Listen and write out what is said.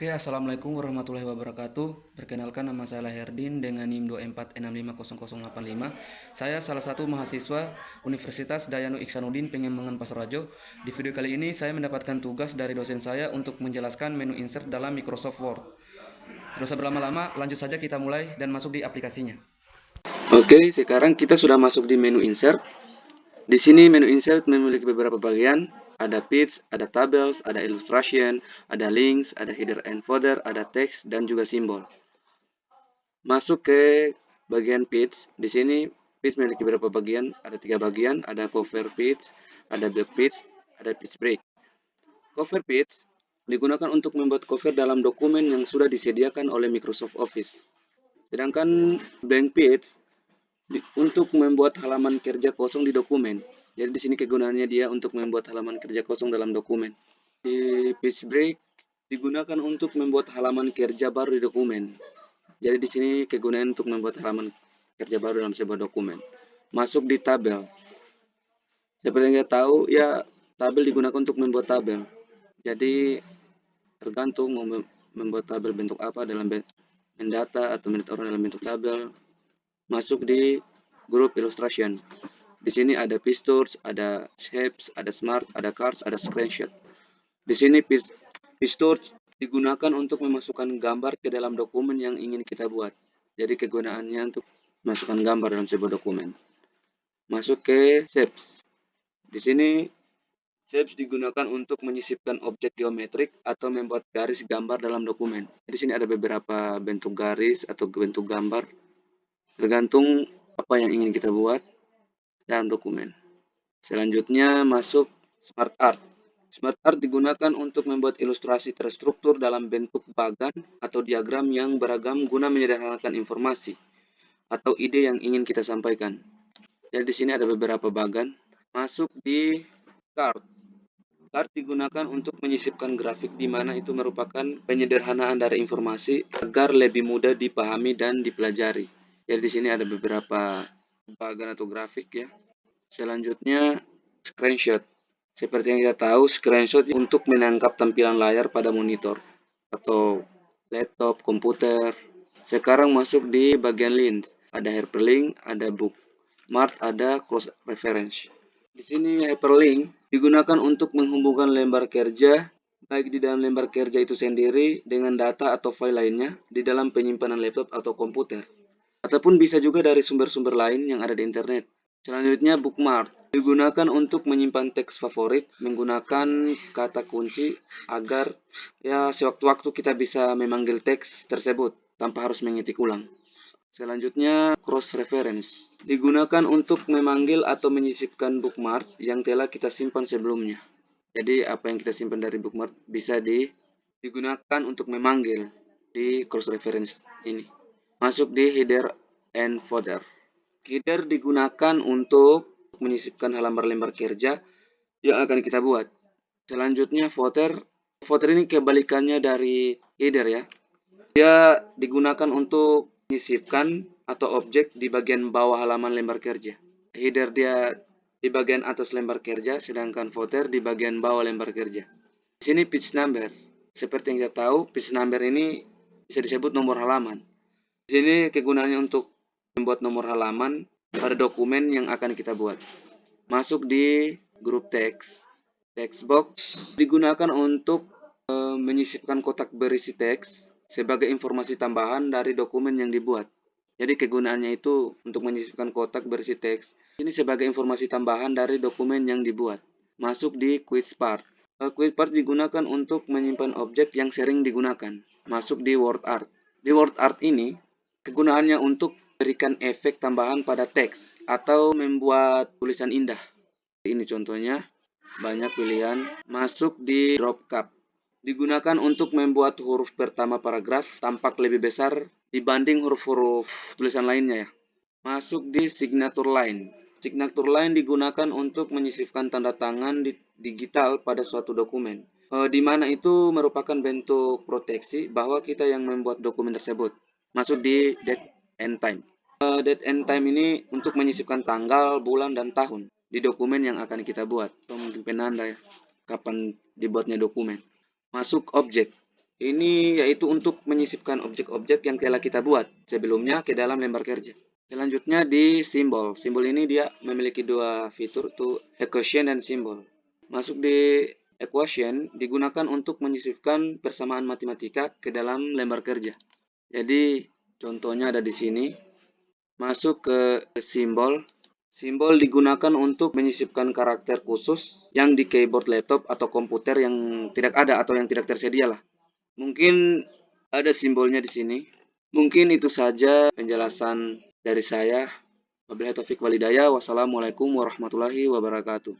Oke, Assalamualaikum warahmatullahi wabarakatuh. Perkenalkan, nama saya Laherdin dengan NIM 24650085. Saya salah satu mahasiswa Universitas Dayanu Iksanuddin Pengembangan Pasarajo. Di video kali ini saya mendapatkan tugas dari dosen saya untuk menjelaskan menu insert dalam Microsoft Word. Tidak usah berlama-lama, lanjut saja kita mulai dan masuk di aplikasinya. Oke, sekarang kita sudah masuk di menu insert. Di sini menu insert memiliki beberapa bagian. Ada page, ada tables, ada illustration, ada links, ada header and footer, ada teks, dan juga simbol. Masuk ke bagian page. Di sini page memiliki beberapa bagian. Ada 3 bagian. Ada cover page, ada back page, ada page break. Cover page digunakan untuk membuat cover dalam dokumen yang sudah disediakan oleh Microsoft Office. Sedangkan blank page untuk membuat halaman kerja kosong di dokumen. Jadi di sini kegunaannya dia untuk membuat halaman kerja kosong dalam dokumen. Di page break digunakan untuk membuat halaman kerja baru di dokumen. Jadi di sini kegunaan untuk membuat halaman kerja baru dalam sebuah dokumen. Masuk di tabel. Seperti yang kita tahu, ya tabel digunakan untuk membuat tabel. Jadi tergantung mau membuat tabel bentuk apa dalam mendata atau mendata orang dalam bentuk tabel. Masuk di grup illustration. Di sini ada pictures, ada shapes, ada smart, ada cards, ada screenshot. Di sini pictures digunakan untuk memasukkan gambar ke dalam dokumen yang ingin kita buat. Jadi kegunaannya untuk masukkan gambar dalam sebuah dokumen. Masuk ke shapes. Di sini shapes digunakan untuk menyisipkan objek geometrik atau membuat garis gambar dalam dokumen. Di sini ada beberapa bentuk garis atau bentuk gambar, tergantung apa yang ingin kita buat dalam dokumen. Selanjutnya masuk Smart Art. Smart Art digunakan untuk membuat ilustrasi terstruktur dalam bentuk bagan atau diagram yang beragam guna menyederhanakan informasi atau ide yang ingin kita sampaikan. Jadi di sini ada beberapa bagan. Masuk di Card. Card digunakan untuk menyisipkan grafik di mana itu merupakan penyederhanaan dari informasi agar lebih mudah dipahami dan dipelajari. Jadi di sini ada beberapa bagan atau grafik ya. Selanjutnya screenshot. Seperti yang kita tahu, screenshot untuk menangkap tampilan layar pada monitor atau laptop, komputer. Sekarang masuk di bagian link. Ada hyperlink, ada bookmark, ada cross reference. Di sini hyperlink digunakan untuk menghubungkan lembar kerja baik di dalam lembar kerja itu sendiri dengan data atau file lainnya di dalam penyimpanan laptop atau komputer. Ataupun bisa juga dari sumber-sumber lain yang ada di internet. Selanjutnya bookmark digunakan untuk menyimpan teks favorit menggunakan kata kunci agar ya sewaktu-waktu kita bisa memanggil teks tersebut tanpa harus mengetik ulang. Selanjutnya cross reference digunakan untuk memanggil atau menyisipkan bookmark yang telah kita simpan sebelumnya. Jadi apa yang kita simpan dari bookmark bisa digunakan untuk memanggil di cross reference ini. Masuk di header and footer. Header digunakan untuk menyisipkan halaman lembar kerja yang akan kita buat. Selanjutnya footer. Footer ini kebalikannya dari header ya. Dia digunakan untuk menyisipkan atau objek di bagian bawah halaman lembar kerja. Header dia di bagian atas lembar kerja, sedangkan footer di bagian bawah lembar kerja. Di sini page number. Seperti yang kita tahu, page number ini bisa disebut nomor halaman. Di sini kegunaannya untuk membuat nomor halaman pada dokumen yang akan kita buat. Masuk di grup teks. Text box digunakan untuk menyisipkan kotak berisi teks sebagai informasi tambahan dari dokumen yang dibuat. Jadi kegunaannya itu untuk menyisipkan kotak berisi teks. Ini sebagai informasi tambahan dari dokumen yang dibuat. Masuk di quiz part. Quiz part digunakan untuk menyimpan objek yang sering digunakan. Masuk di word art. Di word art ini kegunaannya untuk berikan efek tambahan pada teks atau membuat tulisan indah. Ini contohnya, banyak pilihan. Masuk di drop cap. Digunakan untuk membuat huruf pertama paragraf tampak lebih besar dibanding huruf-huruf tulisan lainnya ya. Masuk di signature line. Signature line digunakan untuk menyisipkan tanda tangan digital pada suatu dokumen. Di mana itu merupakan bentuk proteksi bahwa kita yang membuat dokumen tersebut. Masuk di date and time. Date and time ini untuk menyisipkan tanggal, bulan, dan tahun di dokumen yang akan kita buat. Atau mungkin penanda ya, kapan dibuatnya dokumen. Masuk objek. Ini yaitu untuk menyisipkan objek-objek yang telah kita buat sebelumnya ke dalam lembar kerja. Selanjutnya di simbol. Simbol ini dia memiliki dua fitur, tuh equation dan simbol. Masuk di equation digunakan untuk menyisipkan persamaan matematika ke dalam lembar kerja. Jadi contohnya ada di sini. Masuk ke simbol. Simbol digunakan untuk menyisipkan karakter khusus yang di keyboard laptop atau komputer yang tidak ada atau yang tidak tersedia lah. Mungkin ada simbolnya di sini. Mungkin itu saja penjelasan dari saya. Wabillahi taufik walhidayah. Wassalamualaikum warahmatullahi wabarakatuh.